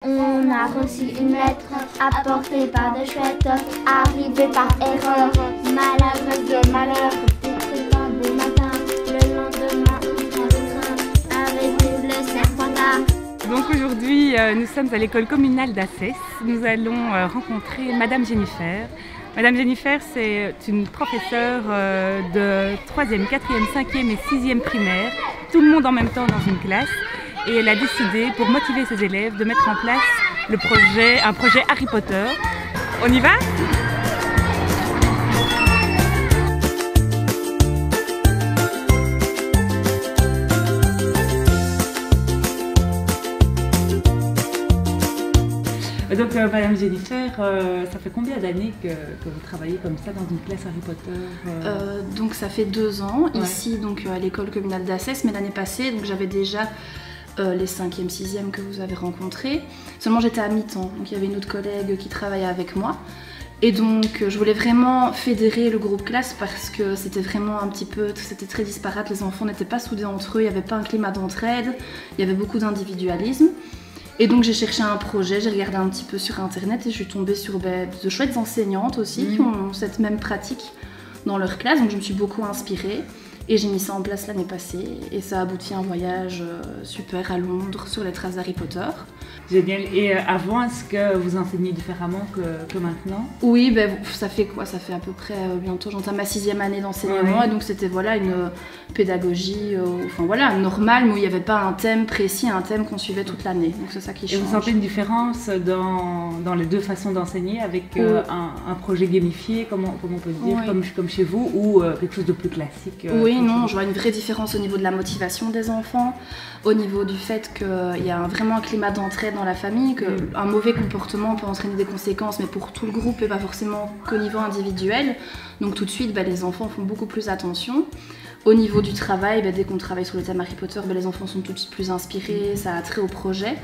On a reçu une lettre apportée par de chouettes, arrivée par erreur, malheureuse de malheur. C'était un beau matin, le lendemain on prend le train, avec nous le Serpentard. Donc aujourd'hui, nous sommes à l'école communale d'Assès. Nous allons rencontrer Madame Jennifer. Madame Jennifer, c'est une professeure de 3e, 4e, 5e et 6e primaire, tout le monde en même temps dans une classe. Et elle a décidé, pour motiver ses élèves, de mettre en place un projet Harry Potter. On y va ? Donc Madame Jennifer, ça fait combien d'années que vous travaillez comme ça dans une classe Harry Potter Donc ça fait 2 ans, ouais. Ici donc, à l'école communale d'Assès, mais l'année passée donc j'avais déjà les 5e, 6e que vous avez rencontrés. Seulement j'étais à mi-temps, donc il y avait une autre collègue qui travaillait avec moi. Et donc je voulais vraiment fédérer le groupe classe parce que c'était vraiment c'était très disparate, les enfants n'étaient pas soudés entre eux, il n'y avait pas un climat d'entraide, il y avait beaucoup d'individualisme. Et donc j'ai cherché un projet, j'ai regardé un petit peu sur internet et je suis tombée sur de chouettes enseignantes aussi qui ont cette même pratique dans leur classe, donc je me suis beaucoup inspirée. Et j'ai mis ça en place l'année passée et ça a abouti à un voyage super à Londres sur les traces d'Harry Potter. Génial. Et avant, est-ce que vous enseignez différemment que maintenant? Oui, ben, ça fait quoi? Ça fait à peu près bientôt, j'entame ma 6e année d'enseignement, ouais. Et donc c'était voilà, une pédagogie enfin, voilà, normale, mais où il n'y avait pas un thème précis, un thème qu'on suivait toute l'année. Donc c'est ça qui change. Et vous sentez une différence dans les deux façons d'enseigner avec un projet gamifié, comme on peut dire, oui. comme chez vous, ou quelque chose de plus classique? Oui, non, je vois une vraie différence au niveau de la motivation des enfants, au niveau du fait qu'il y a vraiment un climat d'entraide dans la famille, qu'un mauvais comportement peut entraîner des conséquences, mais pour tout le groupe et pas forcément qu'au niveau individuel. Donc tout de suite, les enfants font beaucoup plus attention. Au niveau du travail, dès qu'on travaille sur le thème Harry Potter, les enfants sont tout de suite plus inspirés, ça a trait au projet.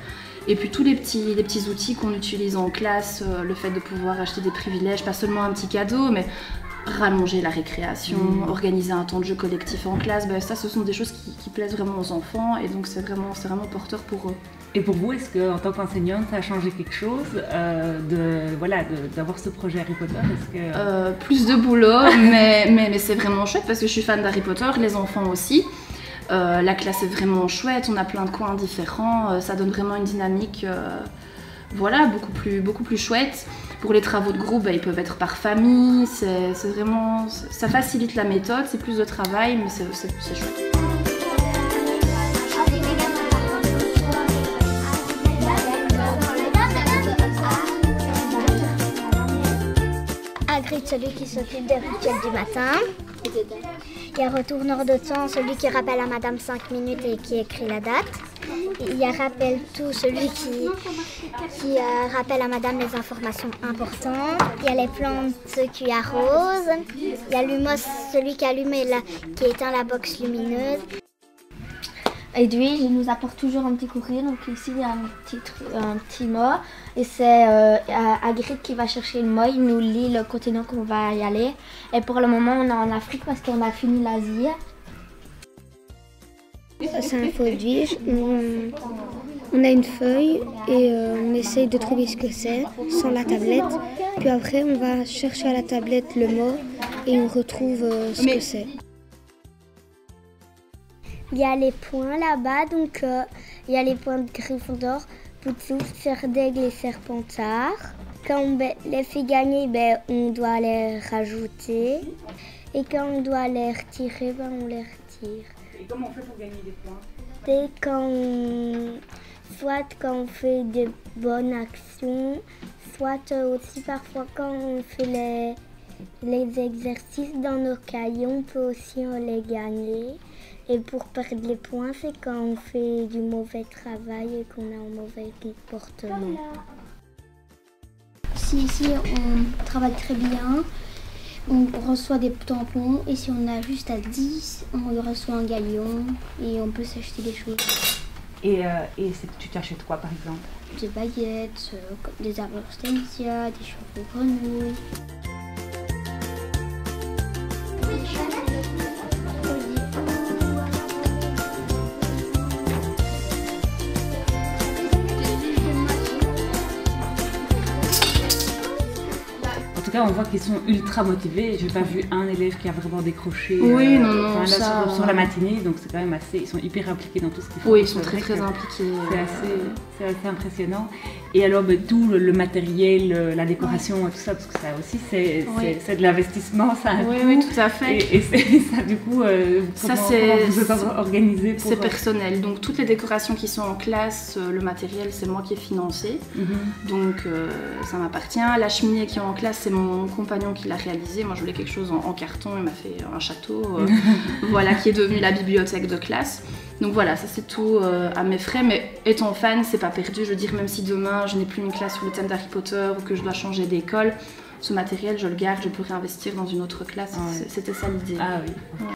Et puis tous les petits outils qu'on utilise en classe, le fait de pouvoir acheter des privilèges, pas seulement un petit cadeau, mais rallonger la récréation, organiser un temps de jeu collectif en classe, ça ce sont des choses qui plaisent vraiment aux enfants et donc c'est vraiment porteur pour eux. Et pour vous, est-ce qu'en tant qu'enseignante, ça a changé quelque chose d'avoir ce projet Harry Potter? Plus de boulot, mais c'est vraiment chouette parce que je suis fan d'Harry Potter, les enfants aussi. La classe est vraiment chouette, on a plein de coins différents, ça donne vraiment une dynamique beaucoup plus chouette. Pour les travaux de groupe, ils peuvent être par famille, c'est vraiment, ça facilite la méthode, c'est plus de travail, mais c'est chouette. Hagrid, celui qui s'occupe des rituels du matin. Il y a Retourneur de temps, celui qui rappelle à Madame 5 minutes et qui écrit la date. Il y a Rappelle tout, celui qui rappelle à Madame les informations importantes. Il y a les plantes, ceux qui arrosent. Il y a Lumos, celui qui allume qui éteint la box lumineuse. Edwige, il nous apporte toujours un petit courrier, donc ici il y a un petit mot et c'est Hagrid qui va chercher le mot, il nous lit le continent qu'on va y aller et pour le moment on est en Afrique parce qu'on a fini l'Asie. C'est un faux Edwige, on a une feuille et on essaye de trouver ce que c'est sans la tablette, puis après on va chercher à la tablette le mot et on retrouve ce que c'est. Il y a les points là-bas, donc il y a les points de Gryffondor, Poudlard, Serdaigle et Serpentard. Quand on les fait gagner, on doit les rajouter. Et quand on doit les retirer, on les retire. Et comment on fait pour gagner des points? C'est soit quand on fait de bonnes actions, soit aussi parfois quand on fait les exercices dans nos cahiers, on peut aussi les gagner. Et pour perdre les points, c'est quand on fait du mauvais travail et qu'on a un mauvais comportement. Si ici on travaille très bien, on reçoit des tampons et si on a juste à 10, on reçoit un galion et on peut s'acheter des choses. Et tu t'achètes quoi par exemple? Des baguettes, des arbres hortensia, des cheveux grenouilles. cas, on voit qu'ils sont ultra motivés. J'ai pas vu un élève qui a vraiment décroché Oui, non, là, ça, sur la matinée, donc c'est quand même assez. Ils sont hyper impliqués dans tout ce qu'ils font. Oui, ils sont très impliqués. C'est assez impressionnant. Et alors, tout le matériel, la décoration et tout ça, parce que ça aussi, c'est de l'investissement. Oui, tout à fait. Et ça, du coup, comment vous êtes organisé pour... C'est personnel. Donc, toutes les décorations qui sont en classe, le matériel, c'est moi qui ai financé. Donc, ça m'appartient. La cheminée qui est en classe, c'est mon compagnon qui l'a réalisée. Moi, je voulais quelque chose en carton. Il m'a fait un château, voilà, qui est devenu la bibliothèque de classe. Donc voilà, ça c'est tout à mes frais, mais étant fan, c'est pas perdu. Je veux dire, même si demain je n'ai plus une classe sur le thème d'Harry Potter ou que je dois changer d'école, ce matériel je le garde, je peux réinvestir dans une autre classe. C'était ça l'idée. Ah oui. Ouais.